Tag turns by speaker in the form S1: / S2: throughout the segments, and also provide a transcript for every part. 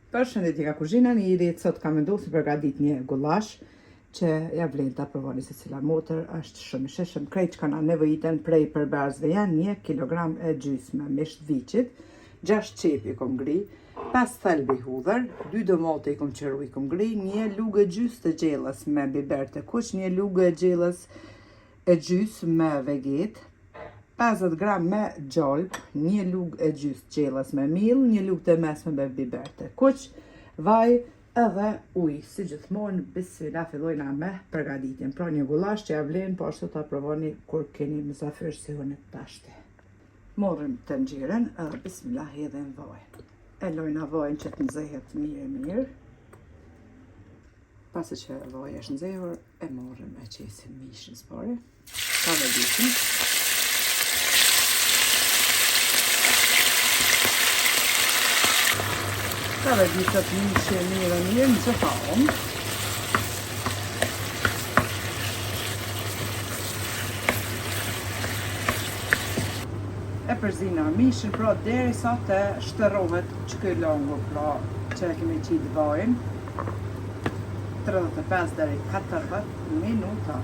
S1: Përshëndetje nga kuzhina Niri, sot kam vendosur përgatit një gullash që ja vlen ta provoni se cila motër, është shumë i shishëm. Krejt që kanë nevojiten prej përberzve janë 1 kilogram e gjysmë misht viçit, 6 qepi kom ngri, 5 thelbi hudhër, 2 domate i kom qëru i kom ngri, 1 lugë e gjys të gjellës me biber të kuq, 1 lugë e gjellës e gjys me veget, 50 gram me gjalp, 1 lugë e gjys gjellës me mill, 1 lugë të mesme me biber të kuq, vaj edhe ujë. Si gjithmonë, bismillah, fillojna me përgatitjen. Pra një gullash që ja vlen, po ashtu ta provoni kur keni mysafir si unë tashti. Morrim tenxhiren edhe bismillah hedhim vaj. E lojna vajin që të nxehet mirë. Pasi që vaji është nxehur, e morrim e qesim mishin s'pari. Kavaditin. Kavaditat mishi mirë në që faon. E përzina mishin, pra deri sa të shtërohet që këj longu, pra që e kemi qitë vajin, 35 deri 40 minuta.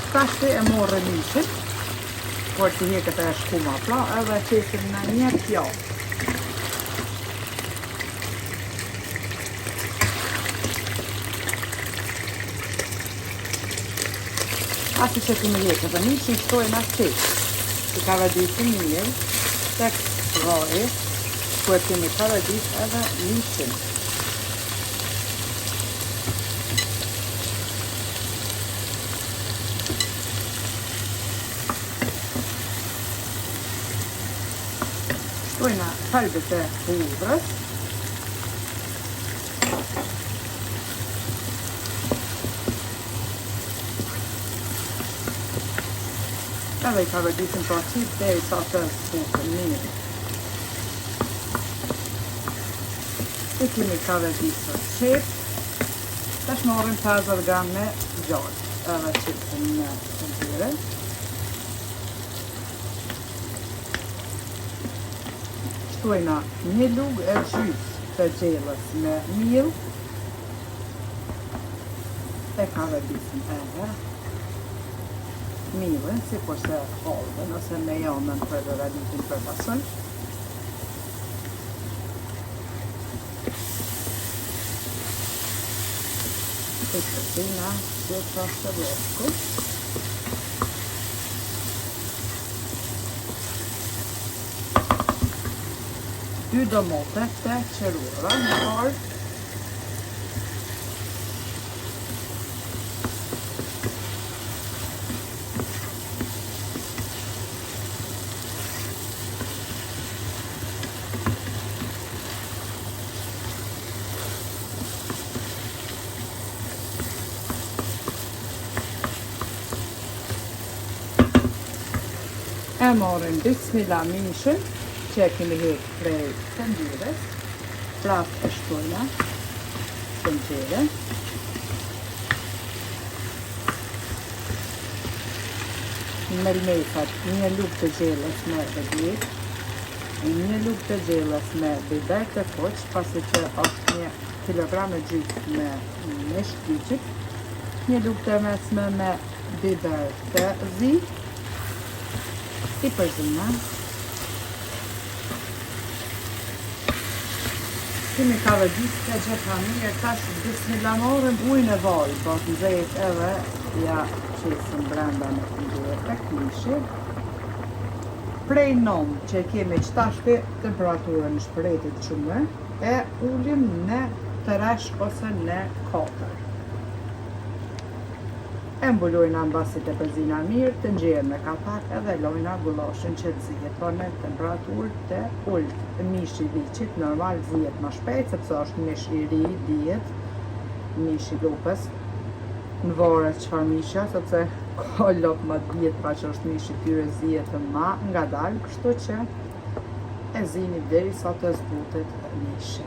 S1: Tashti e morë mishin, por që heket e shkuma, pra edhe qesim në një pjatë. Asi që kemi heket dhe mishin shtojnë atë që kavaditin mirë, tek vaji, ku e kemi kavadit edhe mishin. Shtojna thelbet e hudhrës. Edhe i kavaditin pra qip deri sa të zbutën mirë. I kemi kavaditur qip. Tash morrim 50 gram me gjalp. Edhe qipën në tenxhere. Shtojna 1 lugë e gjys të gjellës me mill. E kavaditin edhe millin, si kurse halven, ose me jamën për raditin për pasën. I përzina që të shërbosku. Dy domate të qërura në parë. E morrim bismillah mishin që e kemi hek prej tenxheres, prap e shtojna tenxhere. Melmesat, 1 lugë të gjellës me veget, 1 lugë të gjellës me biber të kuq, pasi që është 1 kilogram e gjys me misht viçit, 1 lugë të mesme me biber të zi, i përzina. Kemi kavadit të gjitha mirë, tash bismillah morëm ujnë e vaj, po të nxehet edhe ja qesim brenda në tenxhere tek mishi. Prej nom që kemi qtashti temperaturën në shpëretit shumë, e ullim në tresh ose në 4. E mbulojna mbasit e përzina mirë, tenxherën me kapak edhe lojna gullashin që të zihet, po në temperaturë të ullt. Mishi viçit normal zihet ma shpejt, sepse është mish i ri, dihet, mish i lopës. Në varet çfarë mishja, sepse ka lop ma dihet, pa që është mish i tyre zihet ma nga dalë, kështu që e zini deri sa të zbutet mishi.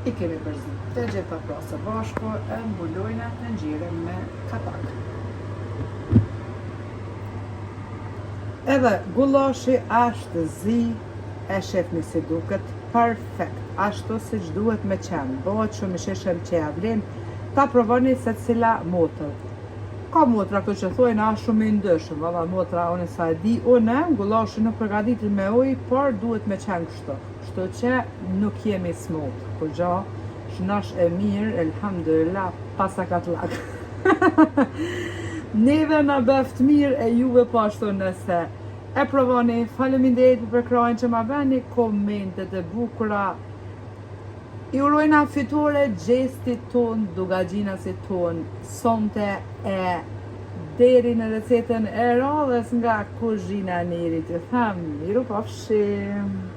S1: I kemi përzit të gjitha pra së bashku, e mbulojna tenxhere me kapak. Edhe Edhe gullashi është zi, e shefni si duket, perfekt, ashtu si që duhet me qenë, bëhet shumë i sheshëm që ja vlen, ta provoni se cila motër. Ka motra këto që thojnë a shumë i ndëshëm, valla motra unë sa e di, unë gullashi nuk përgatitet me ujë, por duhet me qenë kështu. Kështu që nuk jemi smut. Kur gjo, shnash e mirë, elhamdulillah, pasa ka të lakë. Neve na bëft mirë e juve po ashtu nëse e provoni. Faleminderit për krajnë që ma bëni komentet e bukura. I urojna fitore gjestit ton, dugagjinasit ton, sonte e deri në recetën e radhës nga kuzhina Nirit. Ju them, miru pafshim!